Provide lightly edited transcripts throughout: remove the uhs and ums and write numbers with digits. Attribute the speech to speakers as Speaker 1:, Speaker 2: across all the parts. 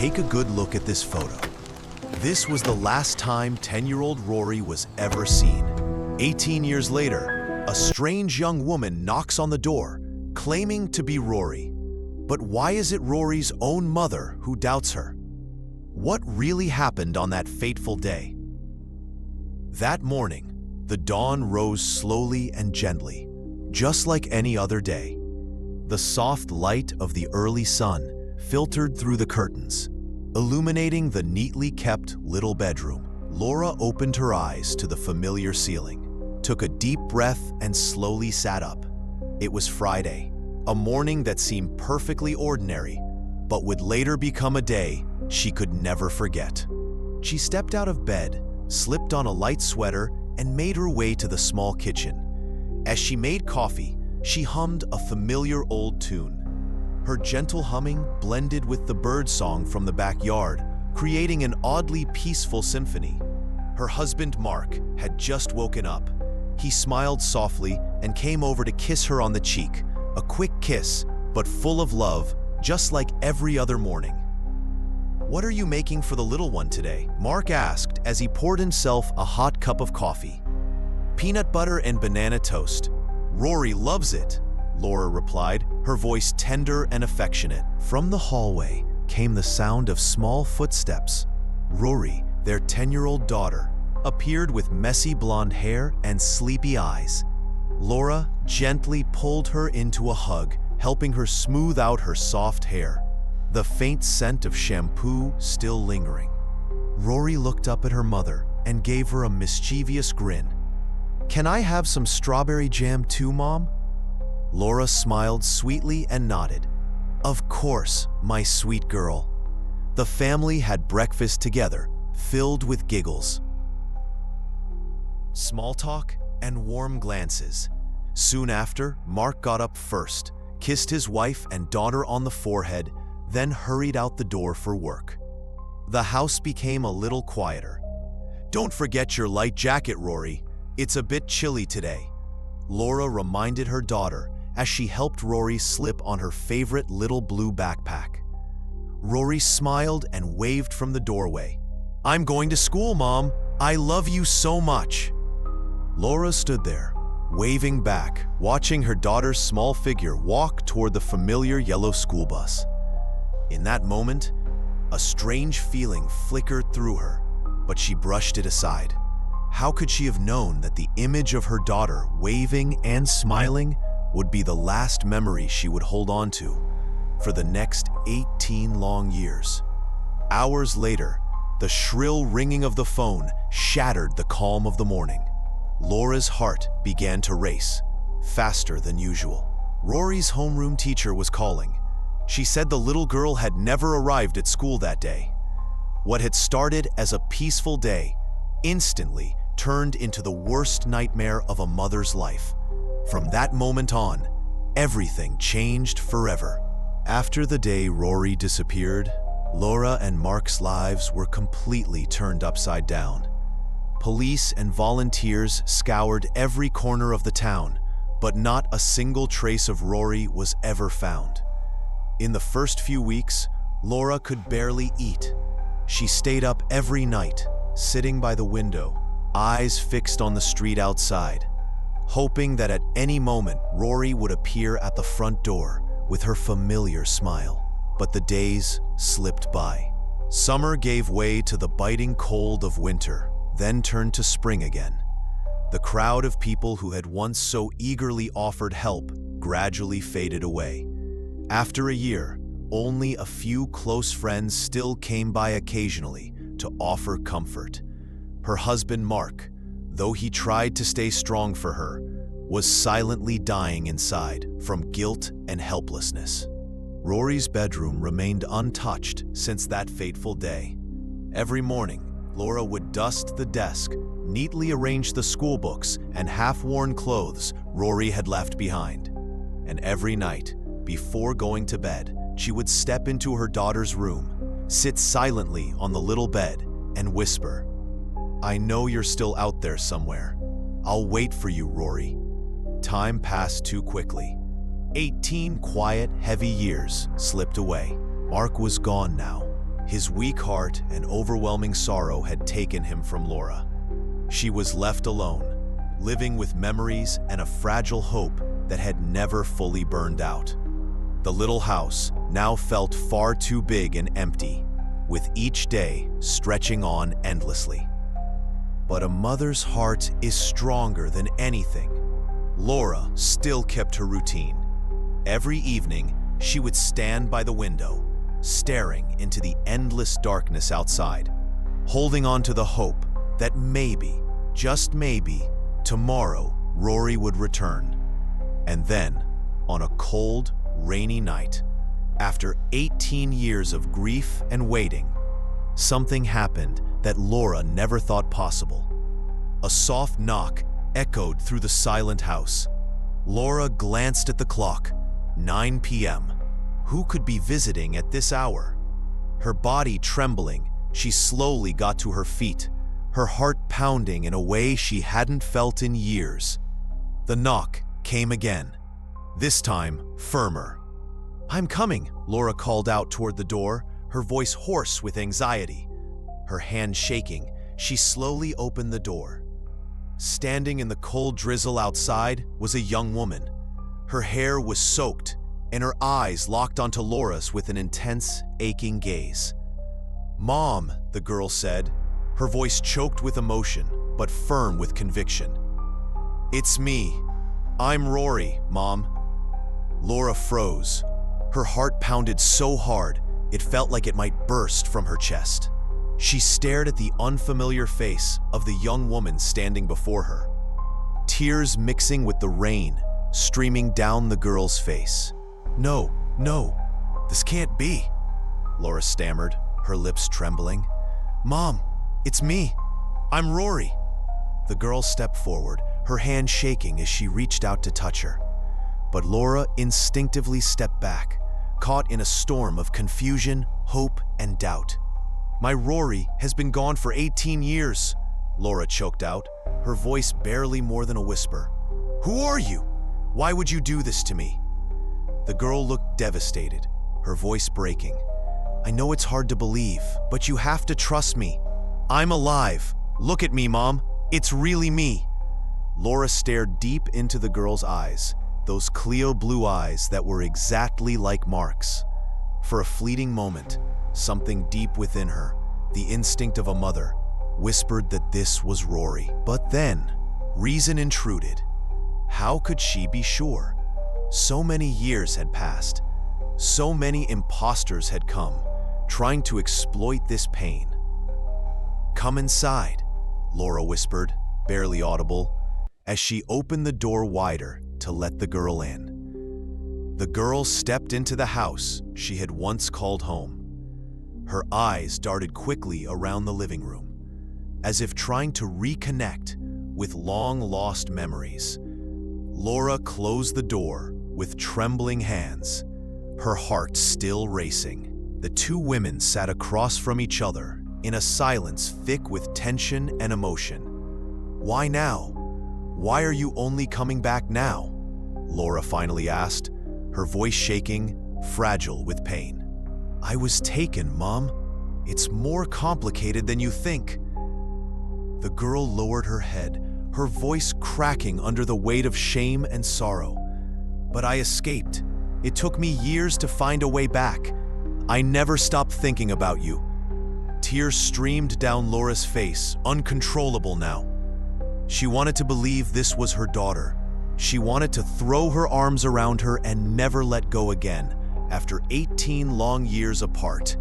Speaker 1: take a good look at this photo. This was the last time 10-year-old Rory was ever seen. 18 years later, a strange young woman knocks on the door, claiming to be Rory. But why is it Rory's own mother who doubts her? What really happened on that fateful day? That morning, the dawn rose slowly and gently, just like any other day. The soft light of the early sun filtered through the curtains, illuminating the neatly kept little bedroom. Laura opened her eyes to the familiar ceiling, took a deep breath, and slowly sat up. It was Friday, a morning that seemed perfectly ordinary, but would later become a day she could never forget. She stepped out of bed, slipped on a light sweater, and made her way to the small kitchen. As she made coffee, she hummed a familiar old tune. Her gentle humming blended with the bird song from the backyard, creating an oddly peaceful symphony. Her husband, Mark, had just woken up. He smiled softly and came over to kiss her on the cheek, a quick kiss, but full of love, just like every other morning. "What are you making for the little one today?" Mark asked as he poured himself a hot cup of coffee. "Peanut butter and banana toast. Rory loves it," Laura replied, her voice tender and affectionate. From the hallway came the sound of small footsteps. Rory, their 10-year-old daughter, appeared with messy blonde hair and sleepy eyes. Laura gently pulled her into a hug, helping her smooth out her soft hair, the faint scent of shampoo still lingering. Rory looked up at her mother and gave her a mischievous grin. "Can I have some strawberry jam too, Mom?" Laura smiled sweetly and nodded. "Of course, my sweet girl." The family had breakfast together, filled with giggles, small talk, and warm glances. Soon after, Mark got up first, kissed his wife and daughter on the forehead, then hurried out the door for work. The house became a little quieter. "Don't forget your light jacket, Rory. It's a bit chilly today," Laura reminded her daughter as she helped Rory slip on her favorite little blue backpack. Rory smiled and waved from the doorway. "I'm going to school, Mom. I love you so much." Laura stood there, waving back, watching her daughter's small figure walk toward the familiar yellow school bus. In that moment, a strange feeling flickered through her, but she brushed it aside. How could she have known that the image of her daughter waving and smiling would be the last memory she would hold on to for the next 18 long years? Hours later, the shrill ringing of the phone shattered the calm of the morning. Laura's heart began to race, faster than usual. Rory's homeroom teacher was calling. She said the little girl had never arrived at school that day. What had started as a peaceful day instantly turned into the worst nightmare of a mother's life. From that moment on, everything changed forever. After the day Rory disappeared, Laura and Mark's lives were completely turned upside down. Police and volunteers scoured every corner of the town, but not a single trace of Rory was ever found. In the first few weeks, Laura could barely eat. She stayed up every night, sitting by the window, eyes fixed on the street outside, hoping that at any moment Rory would appear at the front door with her familiar smile. But the days slipped by. Summer gave way to the biting cold of winter, then turned to spring again. The crowd of people who had once so eagerly offered help gradually faded away. After a year, only a few close friends still came by occasionally to offer comfort. Her husband, Mark, though he tried to stay strong for her, was silently dying inside from guilt and helplessness. Rory's bedroom remained untouched since that fateful day. Every morning, Laura would dust the desk, neatly arrange the school books and half-worn clothes Rory had left behind. And every night, before going to bed, she would step into her daughter's room, sit silently on the little bed, and whisper, "I know you're still out there somewhere. I'll wait for you, Rory." Time passed too quickly. 18 quiet, heavy years slipped away. Mark was gone now, His weak heart and overwhelming sorrow had taken him from Laura. She was left alone, living with memories and a fragile hope that had never fully burned out. The little house now felt far too big and empty, with each day stretching on endlessly. But a mother's heart is stronger than anything. Laura still kept her routine. Every evening, she would stand by the window, staring into the endless darkness outside, holding on to the hope that maybe, just maybe, tomorrow Rory would return. And then, on a cold, rainy night, after 18 years of grief and waiting, something happened that Laura never thought possible. A soft knock echoed through the silent house. Laura glanced at the clock. 9 p.m. Who could be visiting at this hour? Her body trembling, she slowly got to her feet, her heart pounding in a way she hadn't felt in years. The knock came again, this time firmer. "I'm coming," Laura called out toward the door, her voice hoarse with anxiety. Her hand shaking, she slowly opened the door. Standing in the cold drizzle outside was a young woman. Her hair was soaked, and her eyes locked onto Laura's with an intense, aching gaze. "Mom," the girl said, her voice choked with emotion, but firm with conviction. "It's me. I'm Rory, Mom." Laura froze. Her heart pounded so hard, it felt like it might burst from her chest. She stared at the unfamiliar face of the young woman standing before her, tears mixing with the rain streaming down the girl's face. No, this can't be," Laura stammered, her lips trembling. "Mom, it's me. I'm Rory." The girl stepped forward, her hand shaking as she reached out to touch her. But Laura instinctively stepped back, caught in a storm of confusion, hope, and doubt. "My Rory has been gone for 18 years, Laura choked out, her voice barely more than a whisper. "Who are you? Why would you do this to me?" The girl looked devastated, her voice breaking. "I know it's hard to believe, but you have to trust me. I'm alive. Look at me, Mom. It's really me." Laura stared deep into the girl's eyes, those Cleo blue eyes that were exactly like Mark's. For a fleeting moment, something deep within her, the instinct of a mother, whispered that this was Rory. But then, reason intruded. How could she be sure? So many years had passed. So many imposters had come, trying to exploit this pain. "Come inside," Laura whispered, barely audible, as she opened the door wider to let the girl in. The girl stepped into the house she had once called home. Her eyes darted quickly around the living room, as if trying to reconnect with long-lost memories. Laura closed the door with trembling hands, her heart still racing. The two women sat across from each other in a silence thick with tension and emotion. "Why now? Why are you only coming back now?" Laura finally asked, her voice shaking, fragile with pain. "I was taken, Mom. It's more complicated than you think." The girl lowered her head, her voice cracking under the weight of shame and sorrow. "But I escaped. It took me years to find a way back. I never stopped thinking about you." Tears streamed down Laura's face, uncontrollable now. She wanted to believe this was her daughter. She wanted to throw her arms around her and never let go again, after 18 long years apart.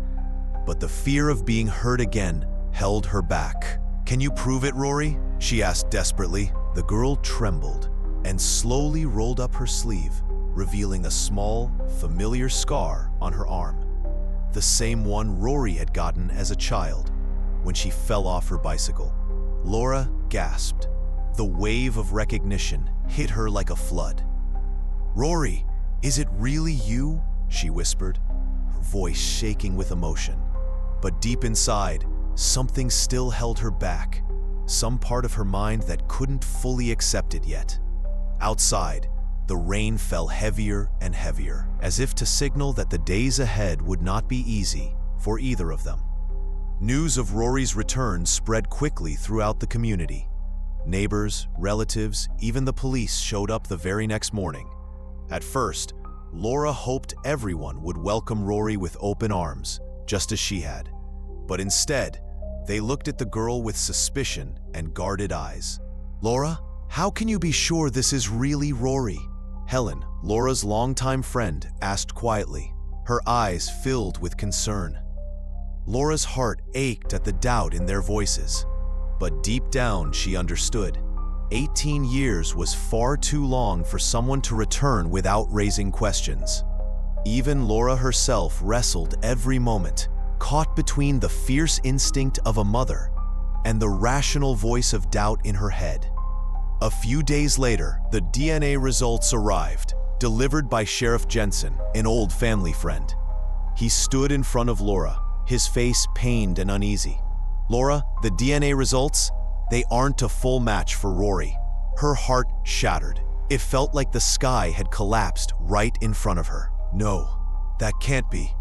Speaker 1: But the fear of being hurt again held her back. "Can you prove it, Rory?" she asked desperately. The girl trembled and slowly rolled up her sleeve, revealing a small, familiar scar on her arm. The same one Rory had gotten as a child when she fell off her bicycle. Laura gasped. The wave of recognition hit her like a flood. "Rory, is it really you?" she whispered, her voice shaking with emotion. But deep inside, something still held her back, some part of her mind that couldn't fully accept it yet. Outside, the rain fell heavier and heavier, as if to signal that the days ahead would not be easy for either of them. News of Rory's return spread quickly throughout the community. Neighbors, relatives, even the police showed up the very next morning. At first, Laura hoped everyone would welcome Rory with open arms, just as she had. But instead, they looked at the girl with suspicion and guarded eyes. "Laura, how can you be sure this is really Rory?" Helen, Laura's longtime friend, asked quietly, her eyes filled with concern. Laura's heart ached at the doubt in their voices. But deep down, she understood. 18 years was far too long for someone to return without raising questions. Even Laura herself wrestled every moment, caught between the fierce instinct of a mother and the rational voice of doubt in her head. A few days later, the DNA results arrived, delivered by Sheriff Jensen, an old family friend. He stood in front of Laura, his face pained and uneasy. "Laura, the DNA results, they aren't a full match for Rory." Her heart shattered. It felt like the sky had collapsed right in front of her. "No, that can't be.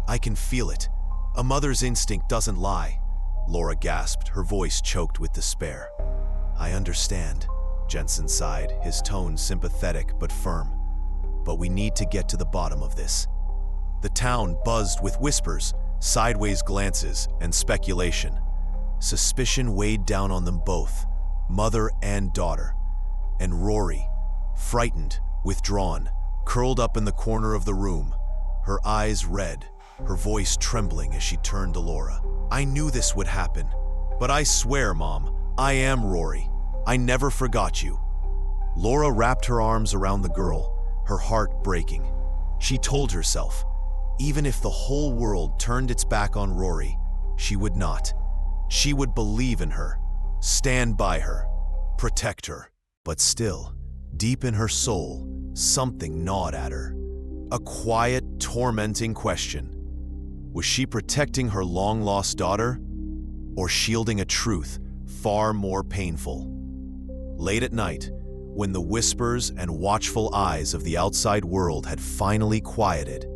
Speaker 1: I can feel it. A mother's instinct doesn't lie." Laura gasped, her voice choked with despair. "I understand," Jensen sighed, his tone sympathetic but firm. "But we need to get to the bottom of this." The town buzzed with whispers, sideways glances, and speculation. Suspicion weighed down on them both, mother and daughter. And Rory, frightened, withdrawn, curled up in the corner of the room, her eyes red, her voice trembling as she turned to Laura. "I knew this would happen, but I swear, Mom, I am Rory. I never forgot you." Laura wrapped her arms around the girl, her heart breaking. She told herself, even if the whole world turned its back on Rory, she would not. She would believe in her, stand by her, protect her. But still, deep in her soul, something gnawed at her. A quiet, tormenting question. Was she protecting her long-lost daughter, or shielding a truth far more painful? Late at night, when the whispers and watchful eyes of the outside world had finally quieted,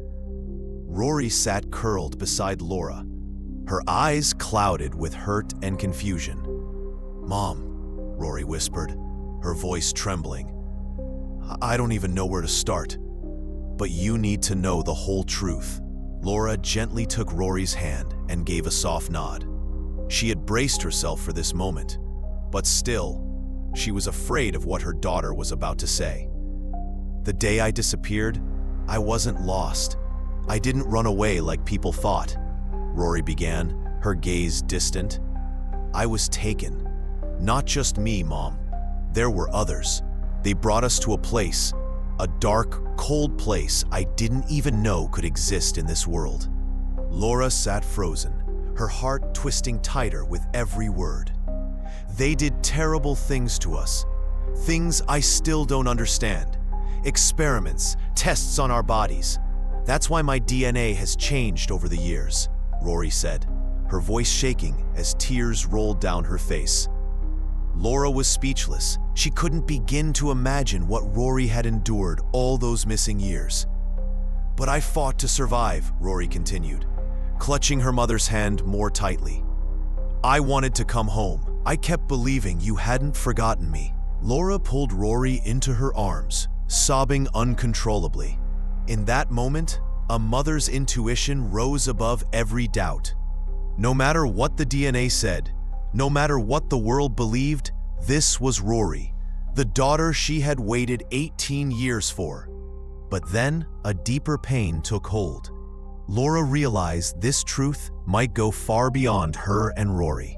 Speaker 1: Rory sat curled beside Laura, her eyes clouded with hurt and confusion. "Mom," Rory whispered, her voice trembling, "I don't even know where to start, but you need to know the whole truth." Laura gently took Rory's hand and gave a soft nod. She had braced herself for this moment, but still, she was afraid of what her daughter was about to say. "The day I disappeared, I wasn't lost. I didn't run away like people thought," Rory began, her gaze distant. "I was taken. Not just me, Mom. There were others. They brought us to a place, a dark, cold place I didn't even know could exist in this world." Laura sat frozen, her heart twisting tighter with every word. "They did terrible things to us. Things I still don't understand. Experiments, tests on our bodies. That's why my DNA has changed over the years," Rory said, her voice shaking as tears rolled down her face. Laura was speechless. She couldn't begin to imagine what Rory had endured all those missing years. "But I fought to survive," Rory continued, clutching her mother's hand more tightly. "I wanted to come home. I kept believing you hadn't forgotten me." Laura pulled Rory into her arms, sobbing uncontrollably. In that moment, a mother's intuition rose above every doubt. No matter what the DNA said, no matter what the world believed, this was Rory, the daughter she had waited 18 years for. But then, a deeper pain took hold. Laura realized this truth might go far beyond her and Rory.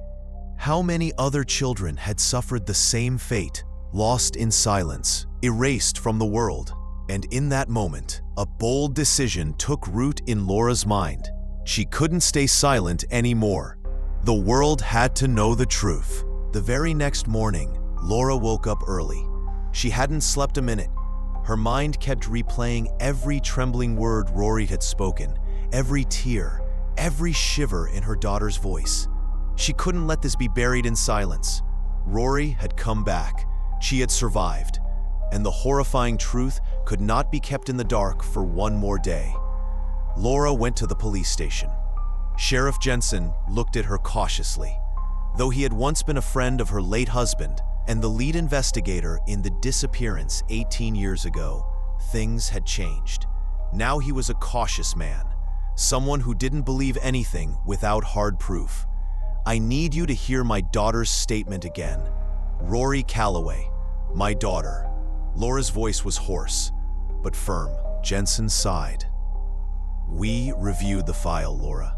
Speaker 1: How many other children had suffered the same fate, lost in silence, erased from the world? And in that moment, a bold decision took root in Laura's mind. She couldn't stay silent anymore. The world had to know the truth. The very next morning, Laura woke up early. She hadn't slept a minute. Her mind kept replaying every trembling word Rory had spoken, every tear, every shiver in her daughter's voice. She couldn't let this be buried in silence. Rory had come back. She had survived. And the horrifying truth could not be kept in the dark for one more day. Laura went to the police station. Sheriff Jensen looked at her cautiously. Though he had once been a friend of her late husband and the lead investigator in the disappearance 18 years ago, things had changed. Now he was a cautious man, someone who didn't believe anything without hard proof. "I need you to hear my daughter's statement again. Rory Callaway, my daughter." Laura's voice was hoarse, but firm. Jensen sighed. "We reviewed the file, Laura.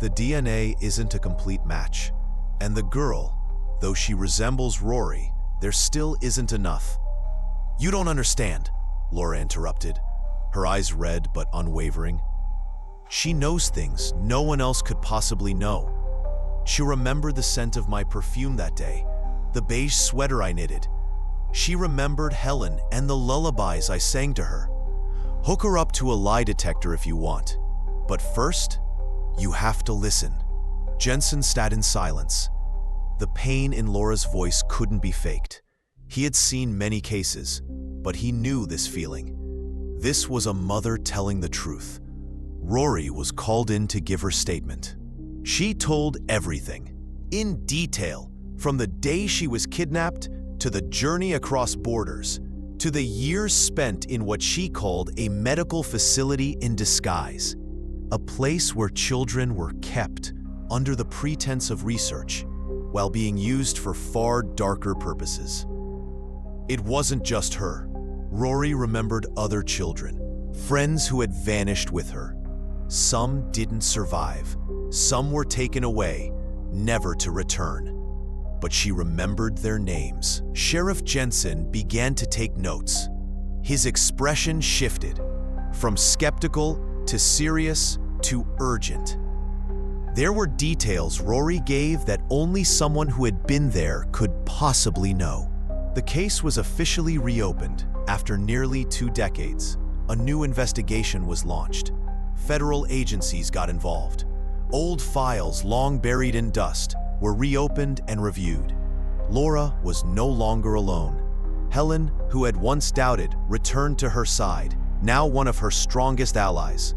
Speaker 1: The DNA isn't a complete match. And the girl, though she resembles Rory, there still isn't enough." "You don't understand," Laura interrupted, her eyes red but unwavering. "She knows things no one else could possibly know. She remembered the scent of my perfume that day, the beige sweater I knitted. She remembered Helen and the lullabies I sang to her. Hook her up to a lie detector if you want. But first, you have to listen." Jensen sat in silence. The pain in Laura's voice couldn't be faked. He had seen many cases, but he knew this feeling. This was a mother telling the truth. Rory was called in to give her statement. She told everything, in detail, from the day she was kidnapped to the journey across borders, to the years spent in what she called a medical facility in disguise, a place where children were kept under the pretense of research, while being used for far darker purposes. It wasn't just her. Rory remembered other children, friends who had vanished with her. Some didn't survive. Some were taken away, never to return. But she remembered their names. Sheriff Jensen began to take notes. His expression shifted, from skeptical to serious to urgent. There were details Rory gave that only someone who had been there could possibly know. The case was officially reopened after nearly 2 decades. A new investigation was launched. Federal agencies got involved. Old files long buried in dust were reopened and reviewed. Laura was no longer alone. Helen, who had once doubted, returned to her side, now one of her strongest allies.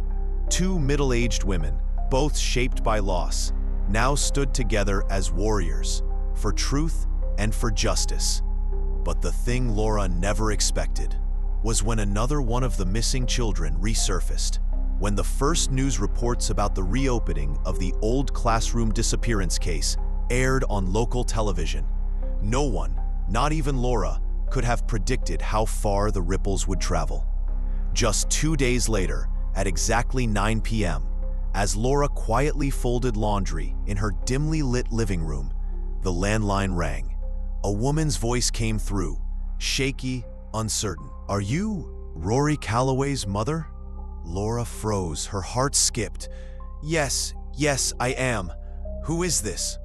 Speaker 1: 2 middle-aged women, both shaped by loss, now stood together as warriors, for truth and for justice. But the thing Laura never expected was when another one of the missing children resurfaced. When the first news reports about the reopening of the old classroom disappearance case aired on local television, no one, not even Laura, could have predicted how far the ripples would travel. Just 2 days later, at exactly 9 p.m., as Laura quietly folded laundry in her dimly lit living room, the landline rang. A woman's voice came through, shaky, uncertain. "Are you Rory Callaway's mother?" Laura froze, her heart skipped. Yes, I am. Who is this?"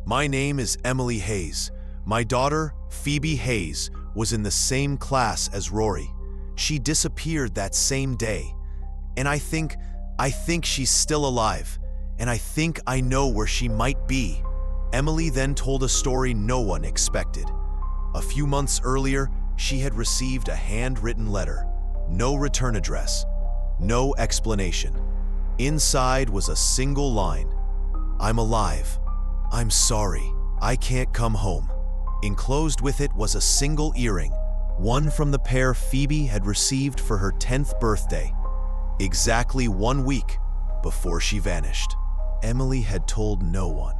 Speaker 1: "My name is Emily Hayes. My daughter, Phoebe Hayes, was in the same class as Rory. She disappeared that same day. And I think she's still alive. And I think I know where she might be." Emily then told a story no one expected. A few months earlier, she had received a handwritten letter. No return address. No explanation. Inside was a single line. "I'm alive. I'm sorry. I can't come home." Enclosed with it was a single earring, one from the pair Phoebe had received for her 10th birthday, exactly 1 week before she vanished. Emily had told no one.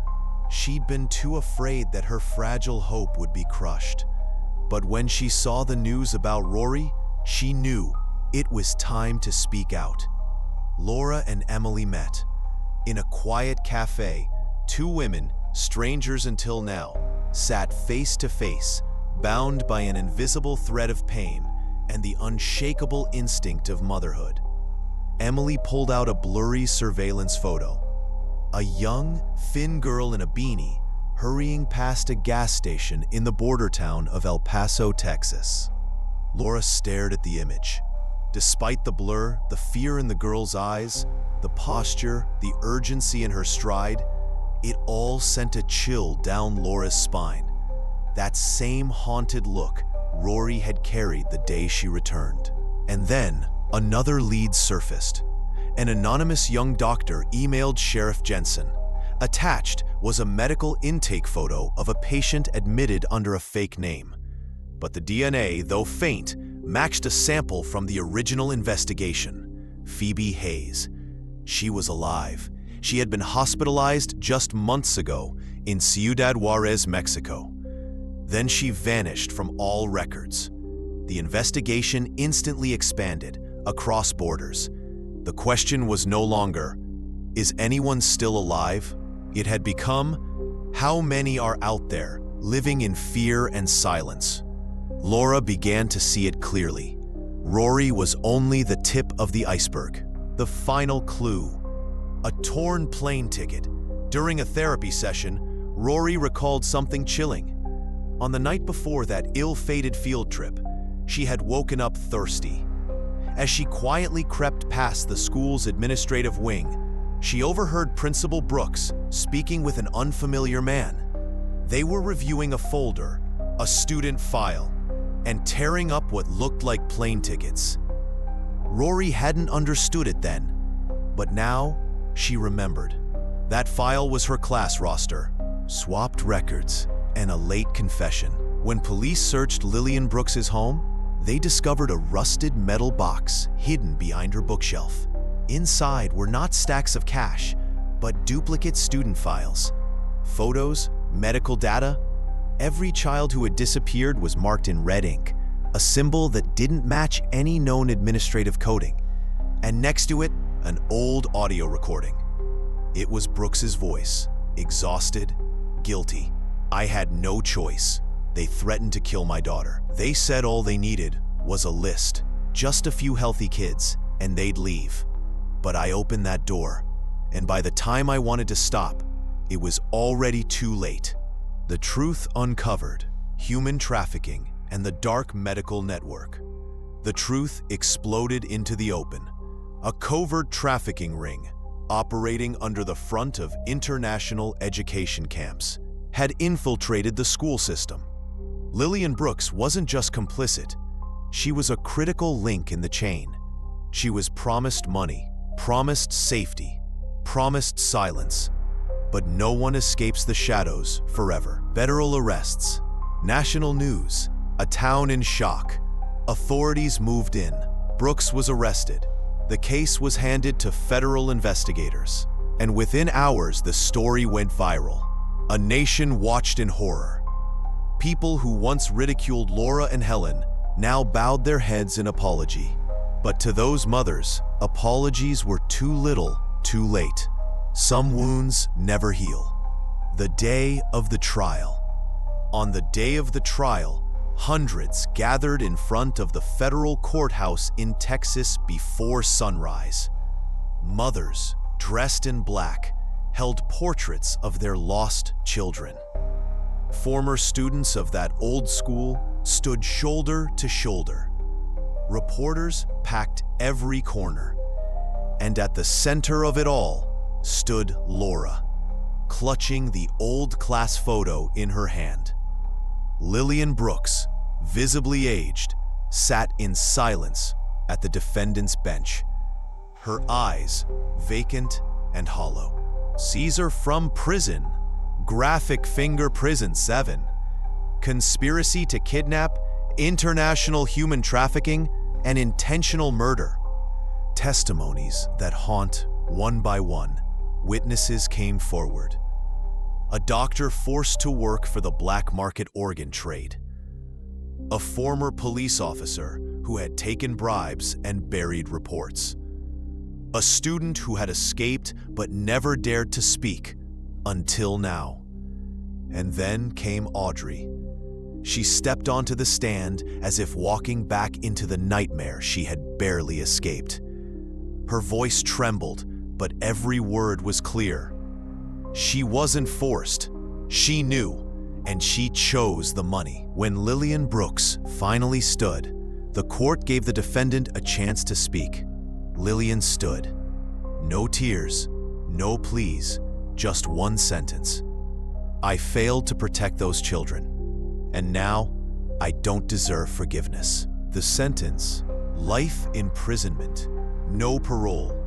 Speaker 1: She'd been too afraid that her fragile hope would be crushed. But when she saw the news about Rory, she knew it was time to speak out. Laura and Emily met. In a quiet cafe, 2 women, strangers until now, sat face to face, bound by an invisible thread of pain and the unshakable instinct of motherhood. Emily pulled out a blurry surveillance photo. A young, thin girl in a beanie, hurrying past a gas station in the border town of El Paso, Texas. Laura stared at the image. Despite the blur, the fear in the girl's eyes, the posture, the urgency in her stride, it all sent a chill down Laura's spine. That same haunted look Rory had carried the day she returned. And then, another lead surfaced. an anonymous young doctor emailed Sheriff Jensen. Attached was a medical intake photo of a patient admitted under a fake name. But the DNA, though faint, matched a sample from the original investigation, Phoebe Hayes. She was alive. She had been hospitalized just months ago in Ciudad Juarez, Mexico. Then she vanished from all records. The investigation instantly expanded across borders. The question was no longer, is anyone still alive? It had become, how many are out there, living in fear and silence? Laura began to see it clearly. Rory was only the tip of the iceberg, the final clue. A torn plane ticket. During a therapy session, Rory recalled something chilling. On the night before that ill-fated field trip, she had woken up thirsty. As she quietly crept past the school's administrative wing, she overheard Principal Brooks speaking with an unfamiliar man. They were reviewing a folder, a student file, and tearing up what looked like plane tickets. Rory hadn't understood it then, but now she remembered. That file was her class roster, swapped records, and a late confession. When police searched Lillian Brooks's home, they discovered a rusted metal box hidden behind her bookshelf. Inside were not stacks of cash, but duplicate student files, photos, medical data. Every child who had disappeared was marked in red ink, a symbol that didn't match any known administrative coding. And next to it, an old audio recording. It was Brooks's voice, exhausted, guilty. I had no choice. They threatened to kill my daughter. They said all they needed was a list, just a few healthy kids, and they'd leave. But I opened that door, and by the time I wanted to stop, it was already too late. The truth uncovered, human trafficking, and the dark medical network. The truth exploded into the open. A covert trafficking ring, operating under the front of international education camps, had infiltrated the school system. Lillian Brooks wasn't just complicit, she was a critical link in the chain. She was promised money, promised safety, promised silence. But no one escapes the shadows forever. Federal arrests, national news, a town in shock. Authorities moved in. Brooks was arrested. The case was handed to federal investigators. And within hours, the story went viral. A nation watched in horror. People who once ridiculed Laura and Helen now bowed their heads in apology. But to those mothers, apologies were too little, too late. Some wounds never heal. The day of the trial. On the day of the trial, hundreds gathered in front of the federal courthouse in Texas before sunrise. Mothers, dressed in black, held portraits of their lost children. Former students of that old school stood shoulder to shoulder. Reporters packed every corner. And at the center of it all stood Laura, clutching the old class photo in her hand. Lillian Brooks, visibly aged, sat in silence at the defendant's bench, her eyes vacant and hollow. Caesar from prison, graphic finger prison 7, conspiracy to kidnap, international human trafficking, and intentional murder. Testimonies that haunt one by one. Witnesses came forward. A doctor forced to work for the black market organ trade. A former police officer who had taken bribes and buried reports. A student who had escaped but never dared to speak until now. And then came Audrey. She stepped onto the stand as if walking back into the nightmare she had barely escaped. Her voice trembled, but every word was clear. She wasn't forced. She knew, and she chose the money. When Lillian Brooks finally stood, the court gave the defendant a chance to speak. Lillian stood. No tears, no pleas, just one sentence. I failed to protect those children, and now I don't deserve forgiveness. The sentence, life imprisonment, no parole.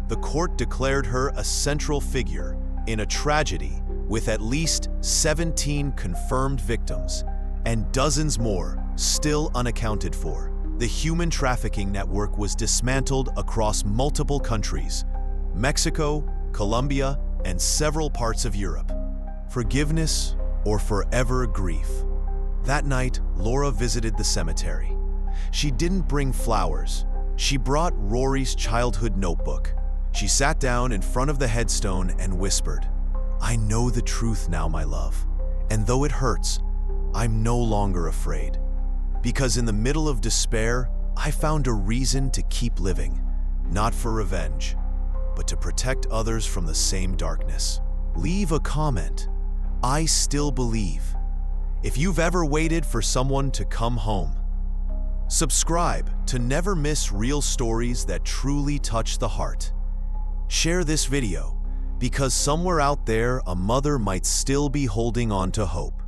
Speaker 1: the court declared her a central figure in a tragedy with at least 17 confirmed victims and dozens more still unaccounted for. The human trafficking network was dismantled across multiple countries: Mexico, Colombia, and several parts of Europe. Forgiveness or forever grief. That night, Laura visited the cemetery. She didn't bring flowers. She brought Rory's childhood notebook. She sat down in front of the headstone and whispered, "I know the truth now, my love, and though it hurts, I'm no longer afraid. Because in the middle of despair, I found a reason to keep living, not for revenge, but to protect others from the same darkness." Leave a comment. I still believe. If you've ever waited for someone to come home, subscribe to never miss real stories that truly touch the heart. Share this video, because somewhere out there, a mother might still be holding on to hope.